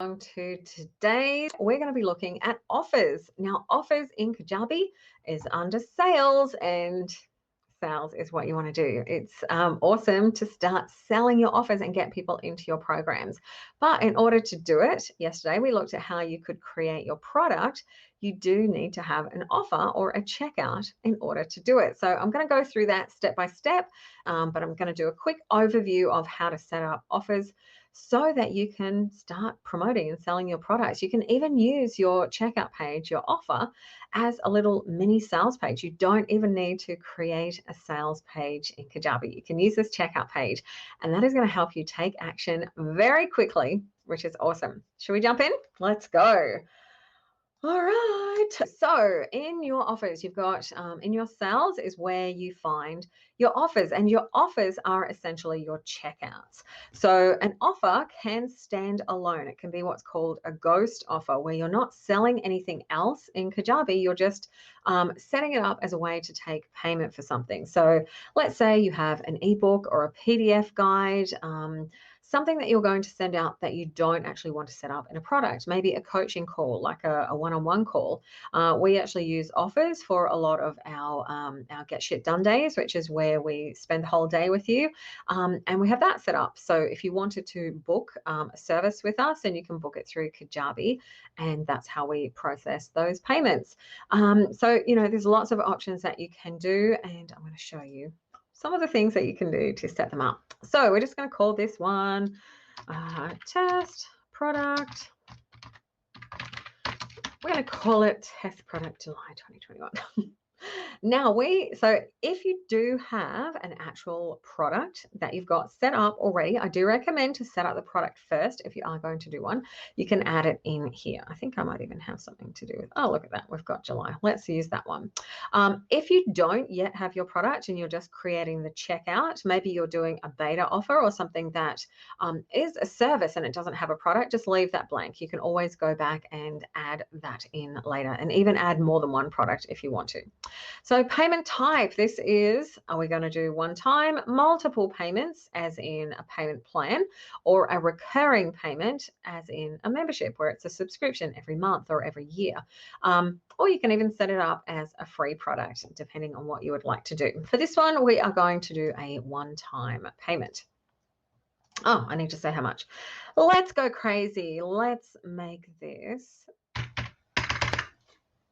welcome to today. We're going to be looking at offers. Now, offers in Kajabi is under sales, and sales is what you want to do. It's awesome to start selling your offers and get people into your programs. But in order to do it, yesterday we looked at how you could create your product. You do need to have an offer or a checkout in order to do it. So I'm going to go through that step by step, but I'm going to do a quick overview of how to set up offers so that you can start promoting and selling your products. You can even use your checkout page, your offer, as a little mini sales page. You don't even need to create a sales page in Kajabi. You can use this checkout page, and that is going to help you take action very quickly, which is awesome. Should we jump in? Let's go. All right, so in your offers, you've got in your sales is where you find your offers, and your offers are essentially your checkouts. So an offer can stand alone. It can be what's called a ghost offer, where you're not selling anything else in Kajabi. You're just setting it up as a way to take payment for something. So let's say you have an ebook or a PDF guide, something that you're going to send out that you don't actually want to set up in a product, maybe a coaching call, like a one-on-one call. We actually use offers for a lot of our Get Shit Done days, which is where we spend the whole day with you. And we have that set up. So if you wanted to book a service with us, then you can book it through Kajabi, and that's how we process those payments. So, there's lots of options that you can do, and I'm going to show you some of the things that you can do to set them up. So we're just going to call this one test product. We're going to call it test product July 2021. Now, so if you do have an actual product that you've got set up already, I do recommend to set up the product first. If you are going to do one, you can add it in here. I think I might even have something to do with, oh, look at that. We've got July. Let's use that one. If you don't yet have your product and you're just creating the checkout, maybe you're doing a beta offer or something that is a service and it doesn't have a product, just leave that blank. You can always go back and add that in later, and even add more than one product if you want to. So payment type, this is, are we going to do one time, multiple payments, as in a payment plan, or a recurring payment, as in a membership, where it's a subscription every month or every year. Or you can even set it up as a free product, depending on what you would like to do. For this one, we are going to do a one-time payment. Oh, I need to say how much. Let's go crazy. Let's make this,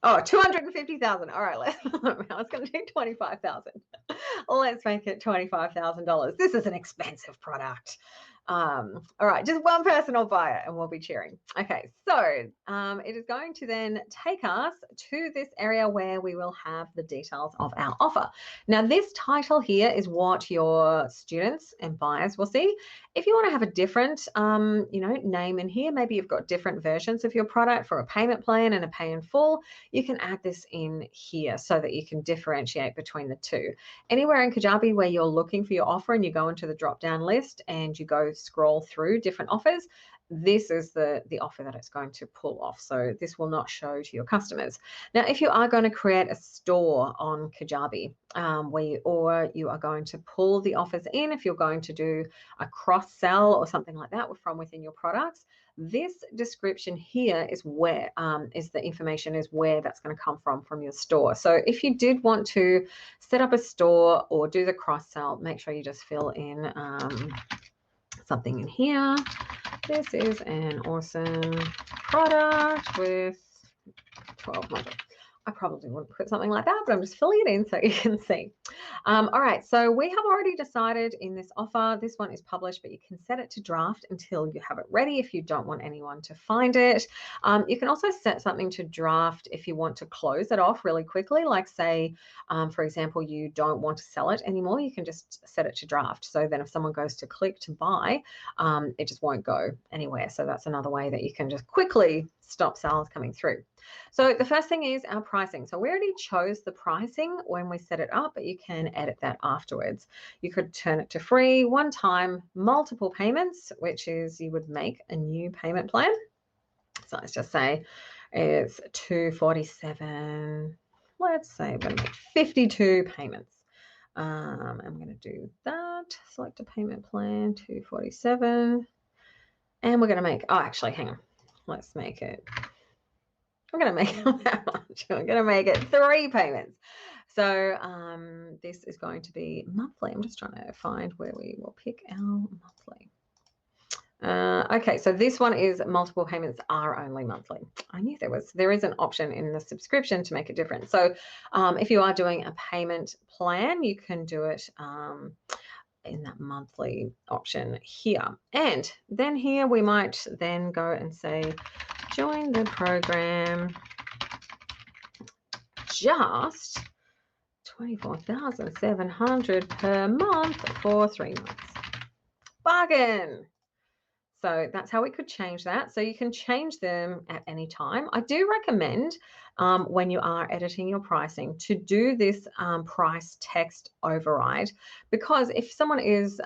oh, 250,000. All right, I was going to do 25,000. Let's make it $25,000. This is an expensive product. All right, just one person will buy it and we'll be cheering. Okay, so it is going to then take us to this area where we will have the details of our offer. Now, this title here is what your students and buyers will see. If you want to have a different, name in here, maybe you've got different versions of your product for a payment plan and a pay in full, you can add this in here so that you can differentiate between the two. Anywhere in Kajabi where you're looking for your offer and you go into the drop-down list and you go scroll through different offers, this is the offer that it's going to pull off. So this will not show to your customers. Now, if you are going to create a store on Kajabi, or you are going to pull the offers in, if you're going to do a cross-sell or something like that from within your products, this description here is where is the information is where that's going to come from your store. So if you did want to set up a store or do the cross-sell, make sure you just fill in something in here. This is an awesome product with 12 modules. I probably wouldn't put something like that, but I'm just filling it in so you can see. All right, so we have already decided in this offer, this one is published, but you can set it to draft until you have it ready if you don't want anyone to find it. You can also set something to draft if you want to close it off really quickly, like say, for example, you don't want to sell it anymore, you can just set it to draft. So then if someone goes to click to buy, it just won't go anywhere. So that's another way that you can just quickly stop sales coming through. So the first thing is our pricing. So we already chose the pricing when we set it up, but you can edit that afterwards. You could turn it to free, one time, multiple payments, which is you would make a new payment plan. So let's just say it's $247. Let's say we're going to make 52 payments. I'm going to do that. Select a payment plan, $247. And we're going to make, oh, actually, hang on. let's make it, I'm going to make it how much? I'm going to make it 3 payments. So this is going to be monthly. I'm just trying to find where we will pick our monthly. Okay, so this one is multiple payments are only monthly. I knew there is an option in the subscription to make it different. So if you are doing a payment plan, you can do it in that monthly option here. And then here we might then go and say, join the program, just $24,700 per month for 3 months. Bargain. So that's how we could change that. So you can change them at any time. I do recommend when you are editing your pricing to do this price text override, because if someone is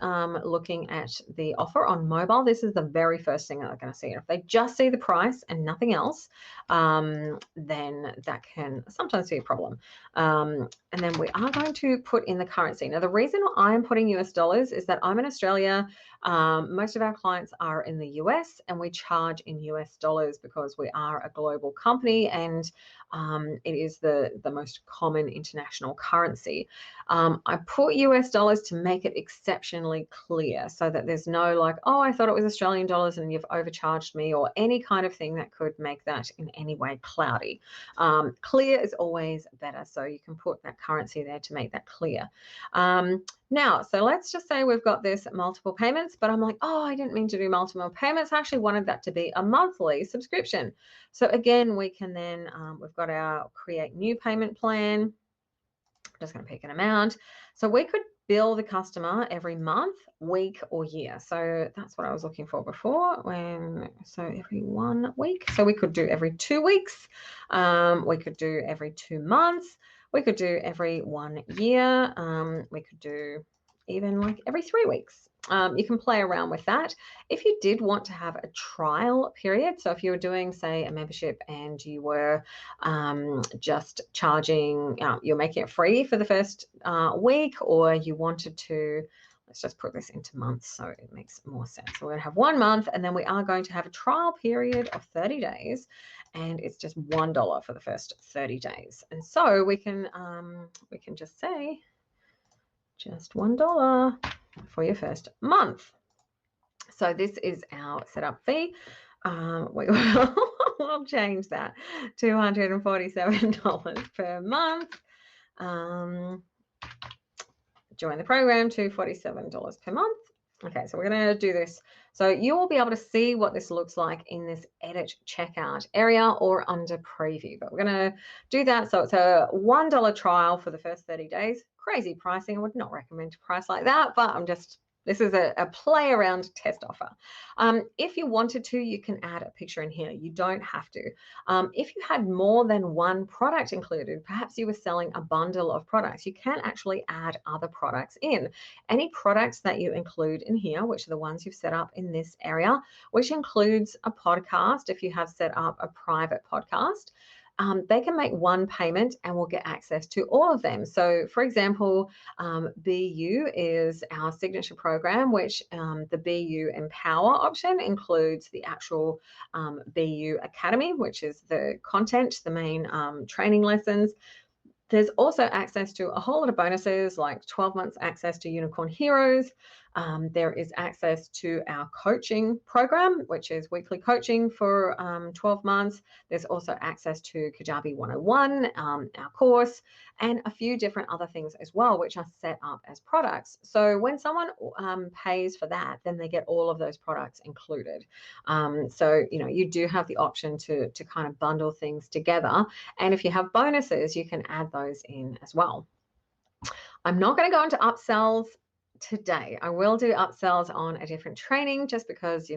looking at the offer on mobile, this is the very first thing that they're going to see. If they just see the price and nothing else, then that can sometimes be a problem. And then we are going to put in the currency. Now, the reason I'm putting US dollars is that I'm in Australia. Most of our clients are in the US, and we charge in US dollars because we are a global company, and it is the most common international currency. I put US dollars to make it exceptionally clear so that there's no like, oh, I thought it was Australian dollars and you've overcharged me, or any kind of thing that could make that in any way cloudy. Clear is always better, so you can put that currency there to make that clear. Now, so let's just say we've got this multiple payments, but I'm like, oh, I didn't mean to do multiple payments. I actually wanted that to be a monthly subscription. So again, we can then, we've got our create new payment plan. I'm just going to pick an amount. So we could bill the customer every month, week, or year. So that's what I was looking for before. So every 1 week. So we could do every 2 weeks. We could do every 2 months. We could do every 1 year. We could do even like every 3 weeks. You can play around with that. If you did want to have a trial period, so if you were doing, say, a membership and you were just charging, you're making it free for the first week, or you wanted to, let's just put this into months so it makes more sense. So we're going to have 1 month, and then we are going to have a trial period of 30 days. And it's just $1 for the first 30 days. And so we can just say just $1 for your first month. So this is our setup fee. We will we'll change that to $247 per month. Join the program to $47 per month. Okay, so we're going to do this. So you will be able to see what this looks like in this edit checkout area or under preview, but we're going to do that. So it's a $1 trial for the first 30 days. Crazy pricing. I would not recommend to price like that, but this is a play around test offer. If you wanted to, you can add a picture in here. You don't have to. If you had more than 1 product included, perhaps you were selling a bundle of products, you can actually add other products in. Any products that you include in here, which are the ones you've set up in this area, which includes a podcast, if you have set up a private podcast, they can make 1 payment and will get access to all of them. So for example, BU is our signature program, which the BU Empower option includes the actual BU Academy, which is the content, the main training lessons. There's also access to a whole lot of bonuses, like 12 months access to Unicorn Heroes. There is access to our coaching program, which is weekly coaching for 12 months. There's also access to Kajabi 101, our course, and a few different other things as well, which are set up as products. So when someone pays for that, then they get all of those products included. So, you do have the option to kind of bundle things together. And if you have bonuses, you can add those in as well. I'm not going to go into upsells today. I will do upsells on a different training just because,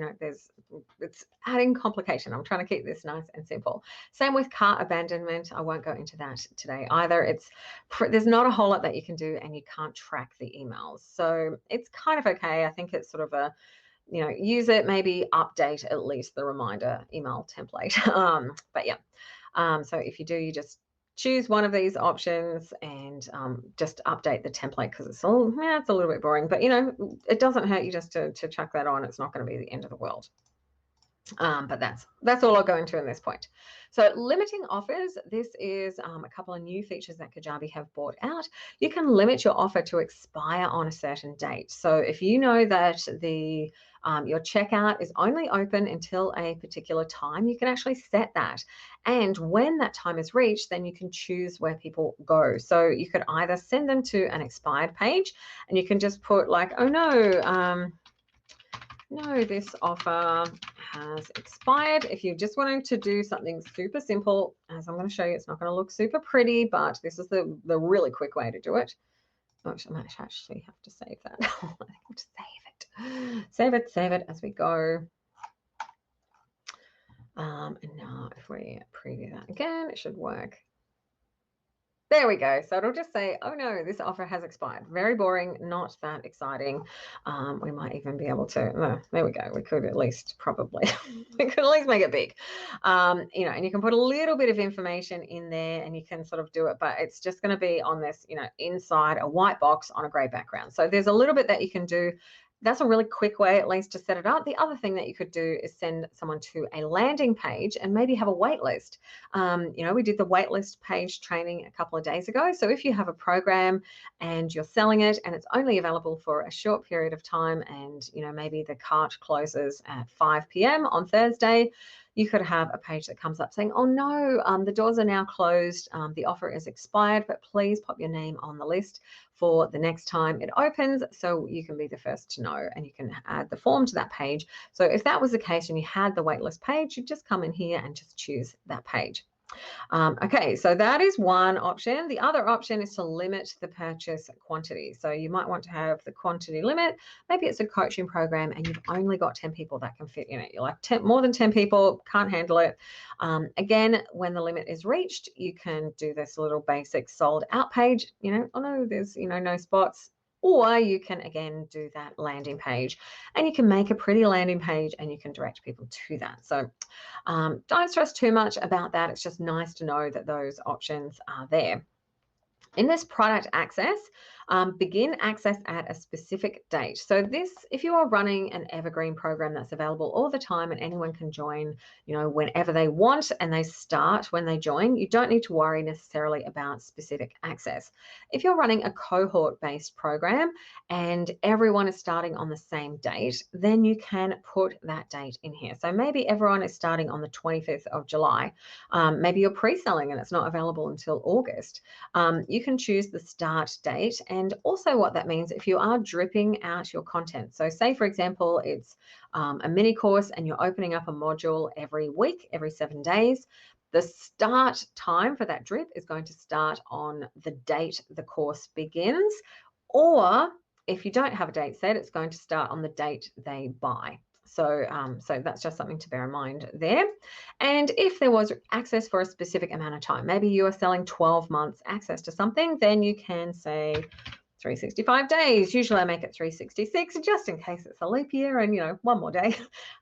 it's adding complication. I'm trying to keep this nice and simple. Same with cart abandonment. I won't go into that today either. There's not a whole lot that you can do, and you can't track the emails. So it's kind of okay. I think it's sort of a, use it, maybe update at least the reminder email template. But yeah, so if you do, you just choose one of these options and just update the template, because it's a little bit boring, but it doesn't hurt you just to chuck that on. It's not going to be the end of the world. But that's all I'll go into in this point. So limiting offers, this is a couple of new features that Kajabi have brought out. You can limit your offer to expire on a certain date. So if you know that your checkout is only open until a particular time, you can actually set that. And when that time is reached, then you can choose where people go. So you could either send them to an expired page, and you can just put like, oh no, no, this offer has expired. If you're just wanting to do something super simple, as I'm going to show you, it's not going to look super pretty, but this is the really quick way to do it. Oh, I might actually have to save that. I think I'll just save it as we go. And now if we preview that again, it should work. There we go. So it'll just say, oh no, this offer has expired. Very boring, not that exciting. We might even be able to, there we go. We could at least probably, we could at least make it big. And you can put a little bit of information in there and you can sort of do it, but it's just going to be on this, inside a white box on a gray background. So there's a little bit that you can do. That's a really quick way, at least, to set it up. The other thing that you could do is send someone to a landing page and maybe have a wait list. We did the wait list page training a couple of days ago. So if you have a program and you're selling it and it's only available for a short period of time and, maybe the cart closes at 5 p.m. on Thursday, you could have a page that comes up saying, oh no, the doors are now closed. The offer is expired, but please pop your name on the list for the next time it opens so you can be the first to know, and you can add the form to that page. So if that was the case and you had the waitlist page, you'd just come in here and just choose that page. Okay, so that is one option. The other option is to limit the purchase quantity. So you might want to have the quantity limit. Maybe it's a coaching program and you've only got 10 people that can fit in it. You're like, more than 10 people, can't handle it. Again, when the limit is reached, you can do this little basic sold out page. Oh no, there's, no spots. Or you can, again, do that landing page, and you can make a pretty landing page and you can direct people to that. So don't stress too much about that. It's just nice to know that those options are there. In this product access, begin access at a specific date. So this, if you are running an evergreen program that's available all the time and anyone can join, whenever they want, and they start when they join, you don't need to worry necessarily about specific access. If you're running a cohort-based program and everyone is starting on the same date, then you can put that date in here. So maybe everyone is starting on the 25th of July. Maybe you're pre-selling and it's not available until August. You can choose the start date, and also what that means if you are dripping out your content. So say, for example, it's a mini course and you're opening up a module every week, every 7 days. The start time for that drip is going to start on the date the course begins, or if you don't have a date set, it's going to start on the date they buy. So that's just something to bear in mind there. And if there was access for a specific amount of time, maybe you are selling 12 months access to something, then you can say 365 days. Usually I make it 366 just in case it's a leap year and, one more day.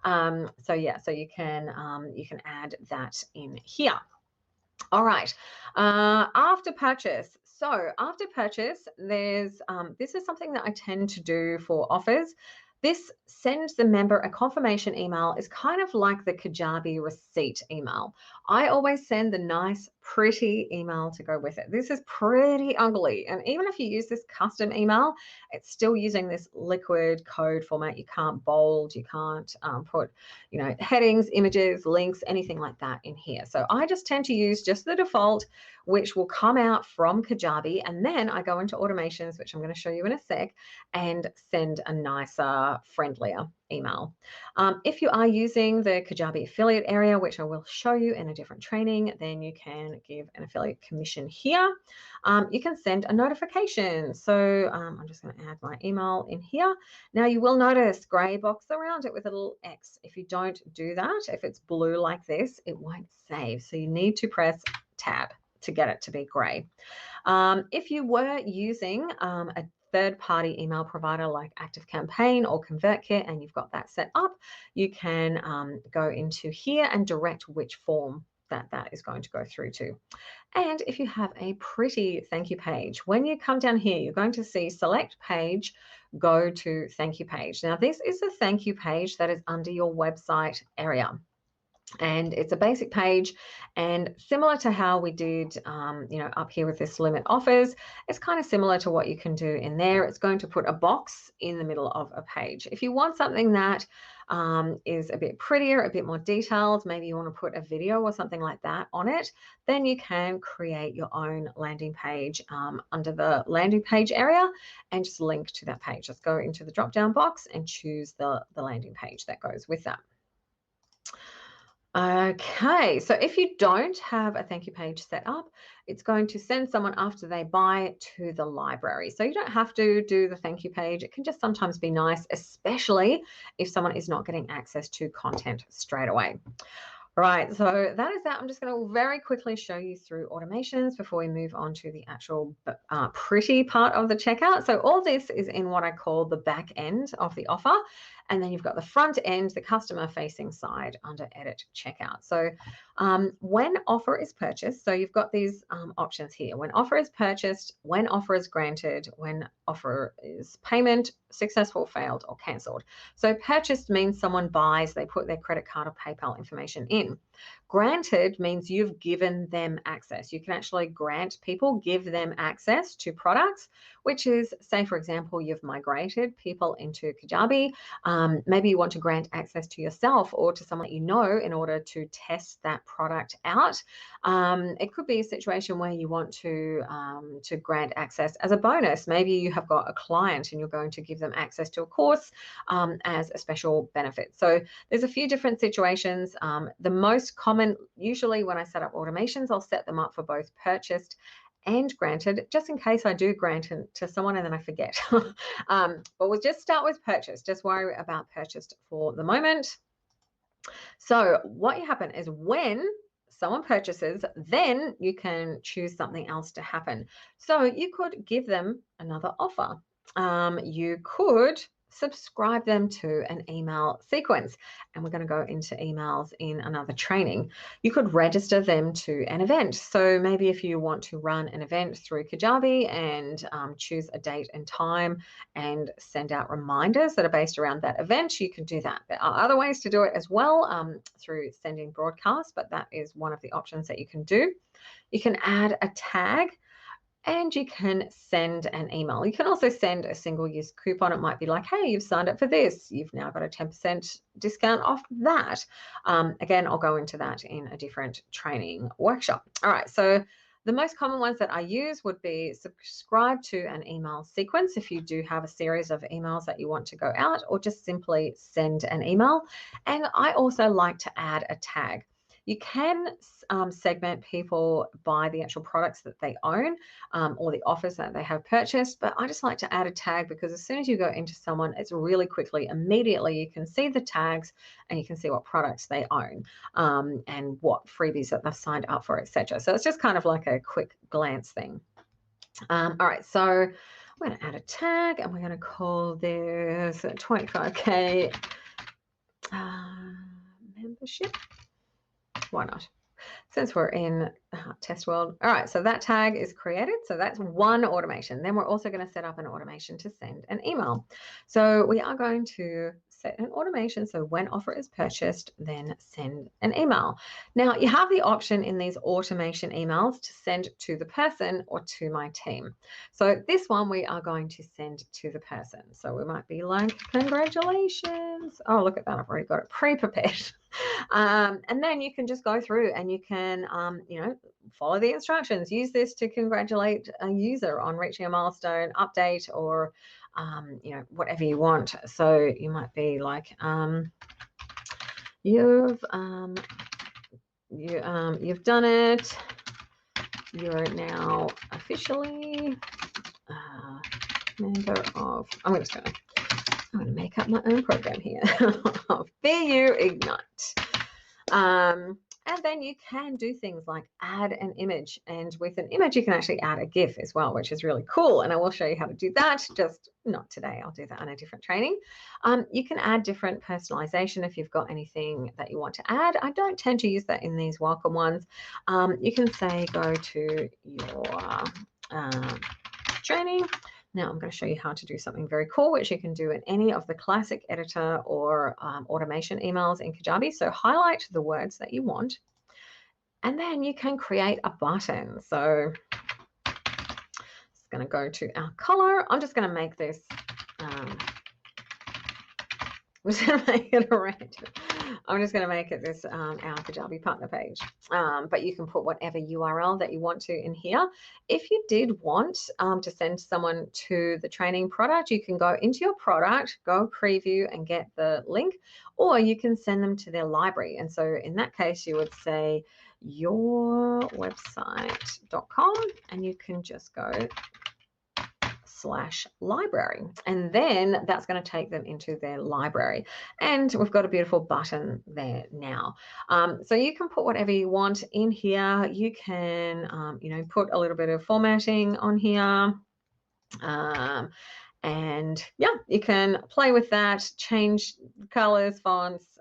So you can add that in here. All right, after purchase. So after purchase, there's this is something that I tend to do for offers. This sends the member a confirmation email. Is kind of like the Kajabi receipt email. I always send the nice, pretty email to go with it. This is pretty ugly. And even if you use this custom email, it's still using this liquid code format. You can't bold, you can't put, headings, images, links, anything like that in here. So I just tend to use just the default, which will come out from Kajabi. And then I go into automations, which I'm going to show you in a sec, and send a nicer, friendlier email. If you are using the Kajabi affiliate area, which I will show you in a different training, then you can give an affiliate commission here. You can send a notification. So I'm just going to add my email in here. Now you will notice gray box around it with a little X. If you don't do that, if it's blue like this, it won't save. So you need to press tab to get it to be gray. If you were using a third-party email provider like ActiveCampaign or ConvertKit and you've got that set up, you can go into here and direct which form that is going to go through to. And if you have a pretty thank you page, when you come down here, you're going to see select page go to thank you page. Now, this is a thank you page that is under your website area. And it's a basic page, and similar to how we did, up here with this limit offers, it's kind of similar to what you can do in there. It's going to put a box in the middle of a page. If you want something that is a bit prettier, a bit more detailed, maybe you want to put a video or something like that on it, then you can create your own landing page under the landing page area and just link to that page. Just go into the drop down box and choose the landing page that goes with that. Okay, so if you don't have a thank you page set up, it's going to send someone after they buy to the library. So you don't have to do the thank you page. It can just sometimes be nice, especially if someone is not getting access to content straight away. Right, so that is that. I'm just going to very quickly show you through automations before we move on to the actual pretty part of the checkout. So all this is in what I call the back end of the offer. And then you've got the front end, the customer facing side under edit checkout. So when offer is purchased, so you've got these options here. When offer is purchased, when offer is granted, when offer is payment, successful, failed, or cancelled. So purchased means someone buys, they put their credit card or PayPal information in. Granted means you've given them access. You can actually grant people, give them access to products, which is, say, for example, you've migrated people into Kajabi. Maybe you want to grant access to yourself or to someone that you know in order to test that product out. It could be a situation where you want to grant access as a bonus. Maybe you have got a client and you're going to give them access to a course as a special benefit. So there's a few different situations. The most common, usually when I set up automations, I'll set them up for both purchased and granted, just in case I do grant it to someone and then I forget. But we'll just start with purchased. Just worry about purchased for the moment. So what happens is when someone purchases, then you can choose something else to happen. So you could give them another offer. You could subscribe them to an email sequence. And we're going to go into emails in another training. You could register them to an event. So maybe if you want to run an event through Kajabi and choose a date and time and send out reminders that are based around that event, you can do that. There are other ways to do it as well through sending broadcasts, but that is one of the options that you can do. You can add a tag, and you can send an email. You can also send a single-use coupon. It might be like, hey, you've signed up for this. You've now got a 10% discount off that. Again, I'll go into that in a different training workshop. All right, so the most common ones that I use would be subscribe to an email sequence if you do have a series of emails that you want to go out, or just simply send an email. And I also like to add a tag. You can segment people by the actual products that they own or the offers that they have purchased, but I just like to add a tag because as soon as you go into someone, it's really quickly, immediately you can see the tags and you can see what products they own and what freebies that they've signed up for, etc. So it's just kind of like a quick glance thing. All right, so I'm going to add a tag and we're going to call this 25K membership. Why not? Since we're in test world. All right, so that tag is created. So that's one automation. Then we're also going to set up an automation to send an email. So we are going to set an automation. So when offer is purchased, then send an email. Now you have the option in these automation emails to send to the person or to my team. So this one we are going to send to the person. So we might be like, congratulations. Oh, look at that. I've already got it pre-prepared. And then you can just go through and you can, follow the instructions. Use this to congratulate a user on reaching a milestone, update, or, whatever you want. So you might be like, you've done it. You're now officially a member of. I'm going to make up my own program here. BU Ignite. And then you can do things like add an image. And with an image, you can actually add a GIF as well, which is really cool. And I will show you how to do that, just not today. I'll do that on a different training. You can add different personalization if you've got anything that you want to add. I don't tend to use that in these welcome ones. You can say, go to your training. Now I'm going to show you how to do something very cool, which you can do in any of the classic editor or automation emails in Kajabi. So highlight the words that you want, and then you can create a button. So it's going to go to our color. I'm just going to make this, I'm just going to make it a random. I'm just going to make it this our Kajabi partner page, but you can put whatever URL that you want to in here. If you did want to send someone to the training product, you can go into your product, go preview and get the link, or you can send them to their library. And so in that case, you would say yourwebsite.com, and you can just go /library, and then that's going to take them into their library, and we've got a beautiful button there now. So you can put whatever you want in here. You can put a little bit of formatting on here, and yeah, you can play with that, change colors, fonts.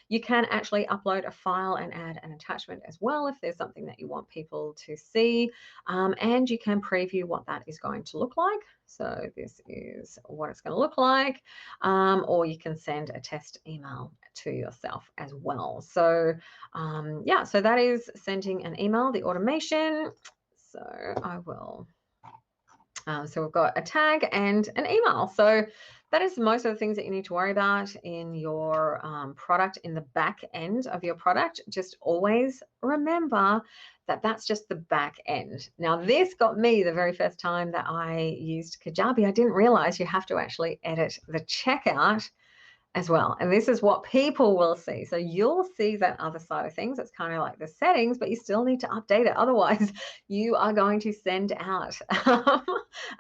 You can actually upload a file and add an attachment as well if there's something that you want people to see, and you can preview what that is going to look like. So this is what it's going to look like, or you can send a test email to yourself as well. So yeah, so that is sending an email, the automation. So I will so we've got a tag and an email. So that is most of the things that you need to worry about in your product, in the back end of your product. Just always remember that that's just the back end. Now, this got me the very first time that I used Kajabi. I didn't realize you have to actually edit the checkout as well. And this is what people will see. So you'll see that other side of things. It's kind of like the settings, but you still need to update it. Otherwise, you are going to send out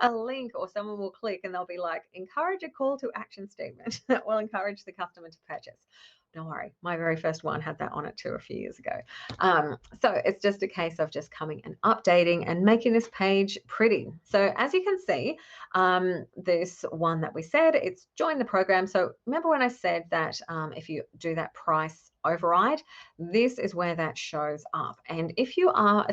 a link, or someone will click and they'll be like, encourage a call to action statement that will encourage the customer to purchase. Don't worry, my very first one had that on it too a few years ago. So it's just a case of just coming and updating and making this page pretty. So as you can see, this one that we said, it's join the program. So remember when I said that if you do that price override, this is where that shows up. And if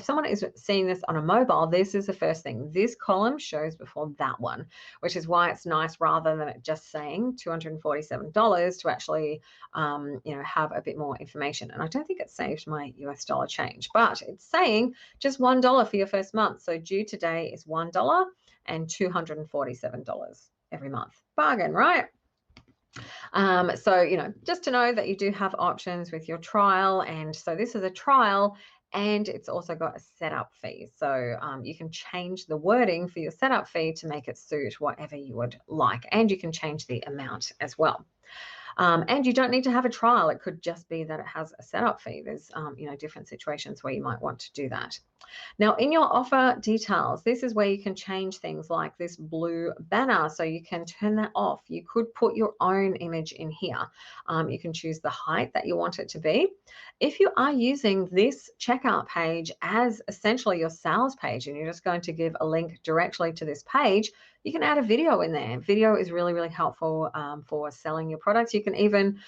someone is seeing this on a mobile, this is the first thing. This column shows before that one, which is why it's nice, rather than it just saying $247, to actually have a bit more information. And I don't think it saved my US dollar change, but it's saying just $1 for your first month. So due today is $1 and $247 every month. Bargain, right? So, just to know that you do have options with your trial. And so this is a trial, and it's also got a setup fee. So you can change the wording for your setup fee to make it suit whatever you would like. And you can change the amount as well. And you don't need to have a trial. It could just be that it has a setup fee. There's, different situations where you might want to do that. Now, in your offer details, this is where you can change things like this blue banner. So you can turn that off. You could put your own image in here. You can choose the height that you want it to be. If you are using this checkout page as essentially your sales page, and you're just going to give a link directly to this page, you can add a video in there. Video is really, really helpful for selling your products. You can even,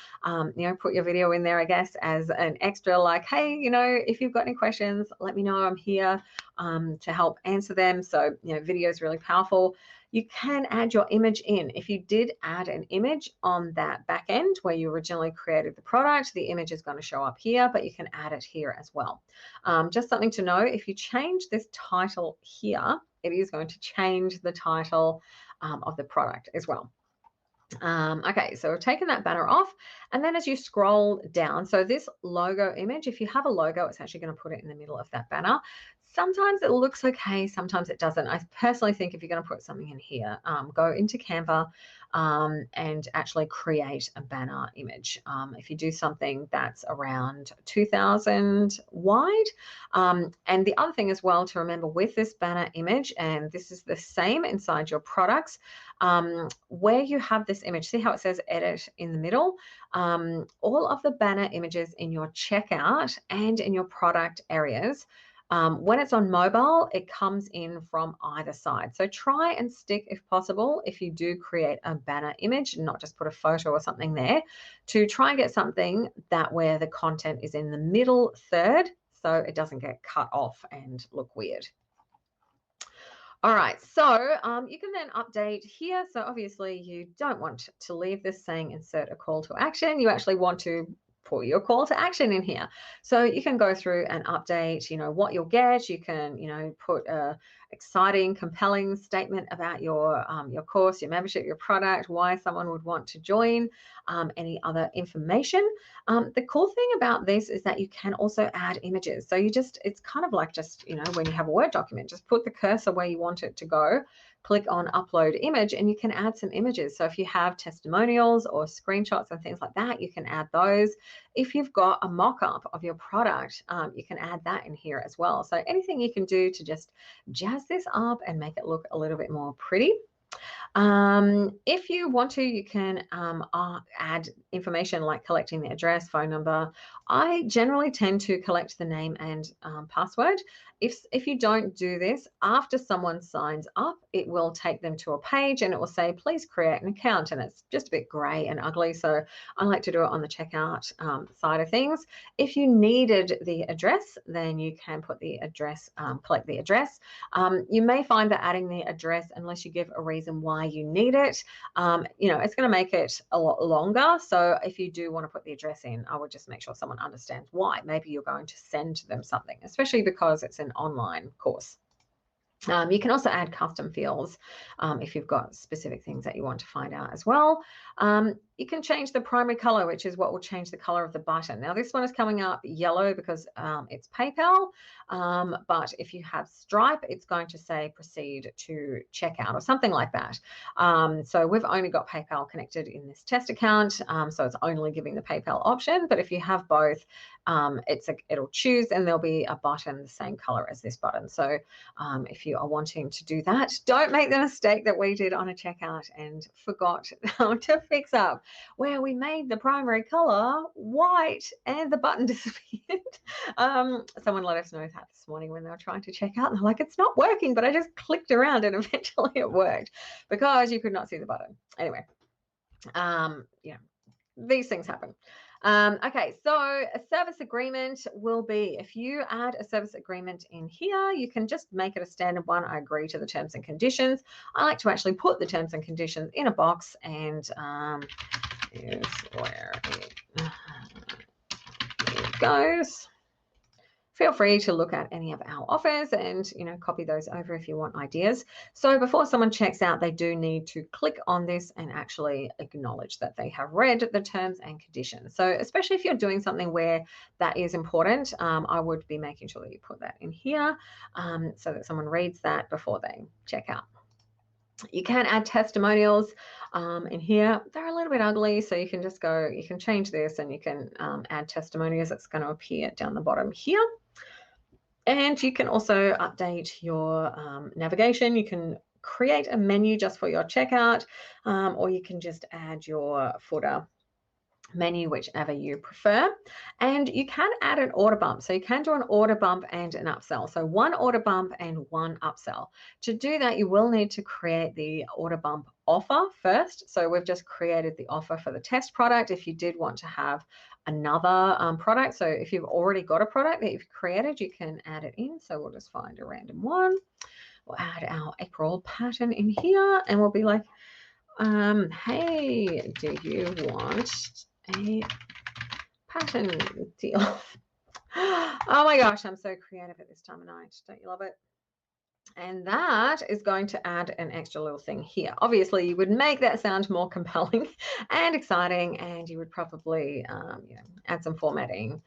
put your video in there, I guess, as an extra, like, hey, if you've got any questions, let me know. I'm here to help answer them. So, video is really powerful. You can add your image in. If you did add an image on that back end where you originally created the product, the image is going to show up here, but you can add it here as well. Just something to know, if you change this title here, it is going to change the title of the product as well. Okay, so we've taken that banner off, and then as you scroll down, so this logo image, if you have a logo, it's actually going to put it in the middle of that banner. Sometimes it looks okay, sometimes it doesn't. I personally think if you're going to put something in here, go into Canva and actually create a banner image. If you do something that's around 2000 wide. And the other thing as well to remember with this banner image, and this is the same inside your products, where you have this image, see how it says edit in the middle? All of the banner images in your checkout and in your product areas, when it's on mobile, it comes in from either side. So try and stick, if possible, if you do create a banner image, not just put a photo or something there, to try and get something that where the content is in the middle third, so it doesn't get cut off and look weird. All right, so you can then update here. So obviously you don't want to leave this saying insert a call to action. You actually want to put your call to action in here. So you can go through and update, what you'll get. You can, put a exciting, compelling statement about your course, your membership, your product, why someone would want to join, any other information. The cool thing about this is that you can also add images. So it's kind of like just, when you have a Word document, just put the cursor where you want it to go, click on upload image, and you can add some images. So if you have testimonials or screenshots and things like that, you can add those. If you've got a mock-up of your product, you can add that in here as well. So anything you can do to just jazz this up and make it look a little bit more pretty. If you want to, you can add information like collecting the address, phone number. I generally tend to collect the name and password. If you don't do this, after someone signs up, it will take them to a page and it will say, please create an account. And it's just a bit gray and ugly. So I like to do it on the checkout side of things. If you needed the address, then you can put the address, collect the address. You may find that adding the address, unless you give a reason why you need it, it's going to make it a lot longer. So if you do want to put the address in, I would just make sure someone understands why. Maybe you're going to send them something, especially because it's an online course. You can also add custom fields if you've got specific things that you want to find out as well. You can change the primary color, which is what will change the color of the button. Now, this one is coming up yellow because it's PayPal, but if you have Stripe, it's going to say proceed to checkout or something like that. So we've only got PayPal connected in this test account, so it's only giving the PayPal option. But if you have both, it'll choose and there'll be a button the same color as this button. So if you are wanting to do that, don't make the mistake that we did on a checkout and forgot to fix up, where we made the primary color white and the button disappeared. Someone let us know that this morning when they were trying to check out, and they're like, it's not working, but I just clicked around and eventually it worked because you could not see the button. Anyway, these things happen. Okay, so a service agreement will be, if you add a service agreement in here, you can just make it a standard one. I agree to the terms and conditions. I like to actually put the terms and conditions in a box, and here's where it goes. Feel free to look at any of our offers and, copy those over if you want ideas. So before someone checks out, they do need to click on this and actually acknowledge that they have read the terms and conditions. So especially if you're doing something where that is important, I would be making sure that you put that in here so that someone reads that before they check out. You can add testimonials in here. They're a little bit ugly, so you can just go, you can change this and you can add testimonials. It's going to appear down the bottom here. And you can also update your navigation. You can create a menu just for your checkout, or you can just add your footer menu, whichever you prefer. And you can add an order bump. So you can do an order bump and an upsell. So one order bump and one upsell. To do that, you will need to create the order bump offer first. So we've just created the offer for the test product. If you did want to have another product, so if you've already got a product that you've created, you can add it in. So we'll just find a random one. We'll add our April pattern in here, and we'll be like, hey, do you want a pattern deal? Oh my gosh, I'm so creative at this time of night. Don't you love it? And that is going to add an extra little thing here. Obviously, you would make that sound more compelling and exciting, and you would probably add some formatting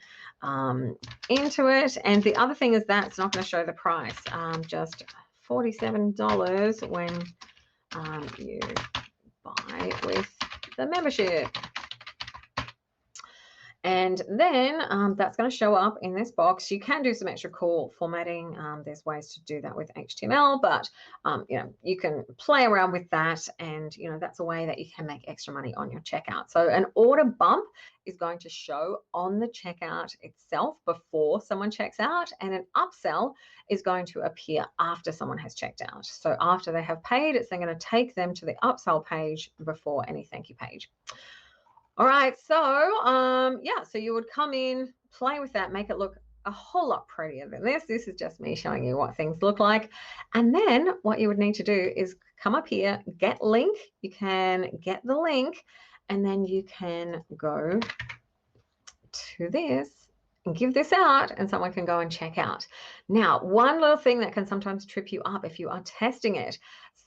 into it. And the other thing is that it's not going to show the price, just $47 when you buy with the membership. And then that's going to show up in this box. You can do some extra cool formatting. There's ways to do that with HTML, but you can play around with that, and that's a way that you can make extra money on your checkout. So an order bump is going to show on the checkout itself before someone checks out, and an upsell is going to appear after someone has checked out. So after they have paid, it's then going to take them to the upsell page before any thank you page. All right, so so you would come in, play with that, make it look a whole lot prettier than this. This is just me showing you what things look like. And then what you would need to do is come up here, get link. You can get the link, and then you can go to this and give this out, and someone can go and check out. Now, one little thing that can sometimes trip you up if you are testing it,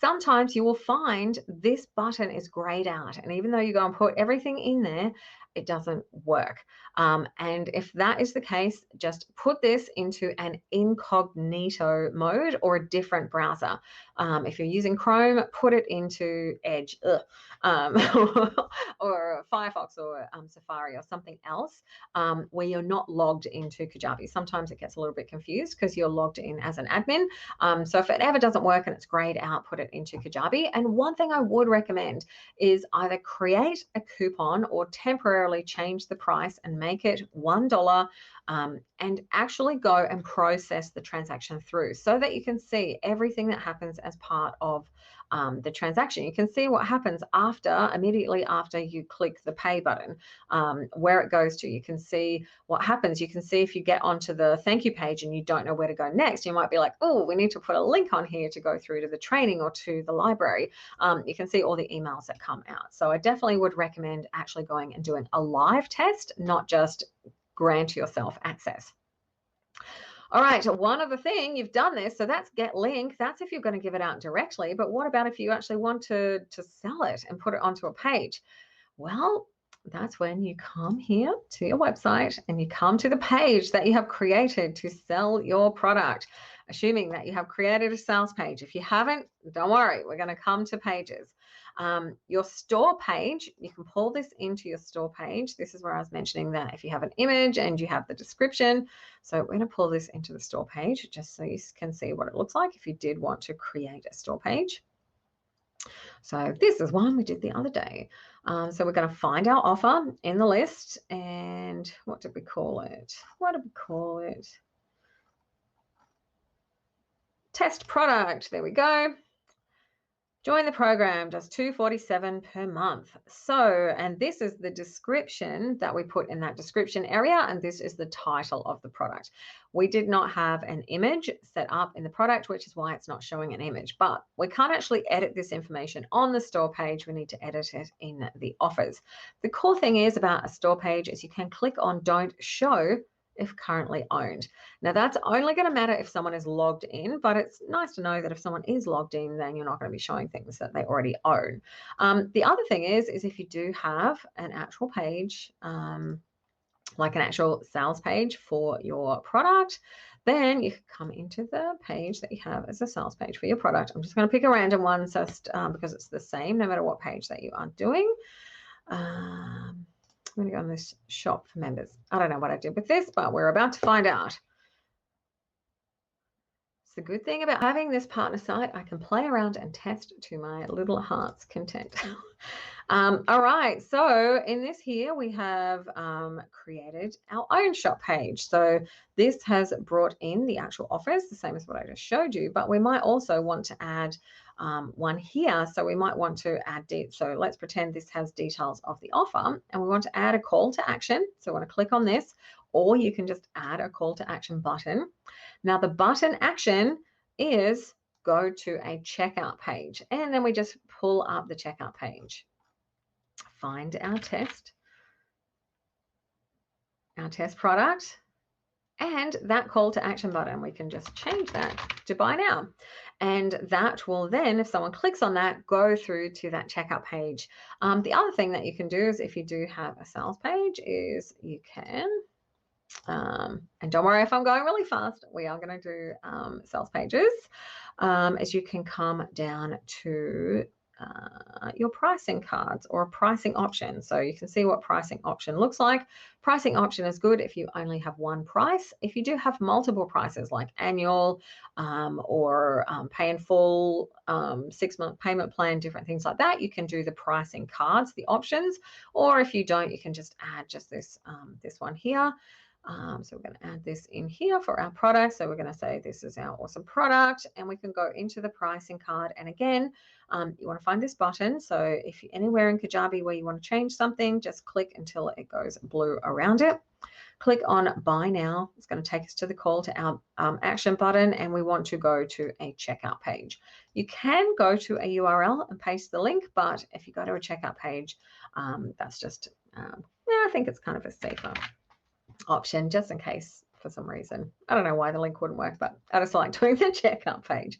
sometimes you will find this button is grayed out, and even though you go and put everything in there, it doesn't work. And if that is the case, just put this into an incognito mode or a different browser. If you're using Chrome, put it into Edge or Firefox or Safari or something else where you're not logged into Kajabi. Sometimes it gets a little bit confused because you're logged in as an admin. So if it ever doesn't work and it's grayed out, put it into Kajabi. And one thing I would recommend is either create a coupon or temporarily change the price and make it $1 and actually go and process the transaction through so that you can see everything that happens as part of the transaction. You can see what happens immediately after you click the pay button, where it goes to. You can see what happens. You can see if you get onto the thank you page and you don't know where to go next, you might be like, oh, we need to put a link on here to go through to the training or to the library. You can see all the emails that come out. So I definitely would recommend actually going and doing a live test, not just grant yourself access. All right, one other thing, you've done this, so that's get link. That's if you're going to give it out directly. But what about if you actually want to sell it and put it onto a page? Well, that's when you come here to your website and you come to the page that you have created to sell your product, assuming that you have created a sales page. If you haven't, don't worry, we're going to come to pages. Your store page, you can pull this into your store page. This is where I was mentioning that if you have an image and you have the description. So we're going to pull this into the store page just so you can see what it looks like if you did want to create a store page. So this is one we did the other day. So we're going to find our offer in the list, and what did we call it? What did we call it? Test product. There we go. Join the program, just $247 per month. So, and this is the description that we put in that description area, and this is the title of the product. We did not have an image set up in the product, which is why it's not showing an image, but we can't actually edit this information on the store page. We need to edit it in the offers. The cool thing is about a store page is you can click on Don't Show if currently owned. Now that's only going to matter if someone is logged in, but it's nice to know that if someone is logged in, then you're not going to be showing things that they already own. The other thing is if you do have an actual page, like an actual sales page for your product, then you can come into the page that you have as a sales page for your product. I'm just going to pick a random one just because it's the same no matter what page that you are doing. I'm going to go on this shop for members. I don't know what I did with this, but we're about to find out. It's the good thing about having this partner site. I can play around and test to my little heart's content. All right, so in this here, we have created our own shop page. So this has brought in the actual offers, the same as what I just showed you, but we might also want to add one here. So we might want to add, so let's pretend this has details of the offer and we want to add a call to action. So I want to click on this, or you can just add a call to action button. Now the button action is go to a checkout page, and then we just pull up the checkout page. Find our test product, and that call to action button, we can just change that to buy now. And that will then, if someone clicks on that, go through to that checkout page. The other thing that you can do is if you do have a sales page is you can, and don't worry if I'm going really fast, we are going to do sales pages, as you can come down to your pricing cards or a pricing option. So you can see what pricing option looks like. Pricing option is good if you only have one price. If you do have multiple prices like annual or pay in full, 6-month payment plan, different things like that, you can do the pricing cards, the options. Or if you don't, you can just add just this, this one here. So we're going to add this in here for our product. So we're going to say this is our awesome product, and we can go into the pricing card. And again, you want to find this button. So if you're anywhere in Kajabi where you want to change something, just click until it goes blue around it. Click on buy now. It's going to take us to the call to our action button, and we want to go to a checkout page. You can go to a URL and paste the link, but if you go to a checkout page, that's just, I think it's kind of a safer option, just in case for some reason. I don't know why the link wouldn't work, but I just like doing the checkout page.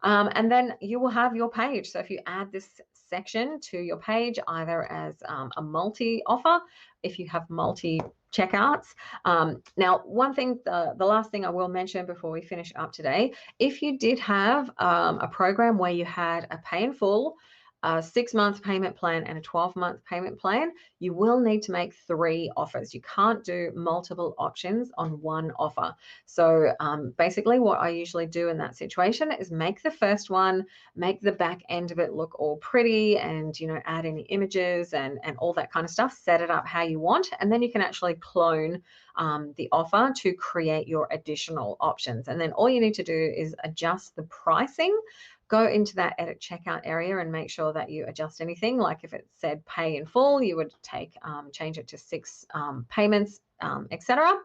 And then you will have your page. So if you add this section to your page, either as a multi-offer, if you have multi-checkouts. Now, one thing, the last thing I will mention before we finish up today, if you did have a program where you had a pay in full, a 6-month payment plan, and a 12-month payment plan, you will need to make 3 offers. You can't do multiple options on one offer. So basically what I usually do in that situation is make the first one, make the back end of it look all pretty, and add any images and all that kind of stuff, set it up how you want, and then you can actually clone the offer to create your additional options. And then all you need to do is adjust the pricing. Go into that edit checkout area and make sure that you adjust anything. Like if it said pay in full, you would change it to 6 payments, etc.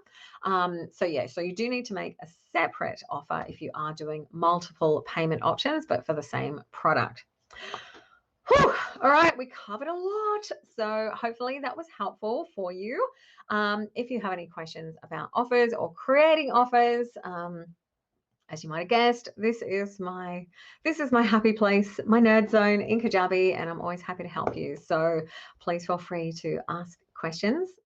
So you do need to make a separate offer if you are doing multiple payment options, but for the same product. Whew. All right, we covered a lot. So hopefully that was helpful for you. If you have any questions about offers or creating offers, as you might have guessed, this is my happy place, my nerd zone in Kajabi, and I'm always happy to help you. So please feel free to ask questions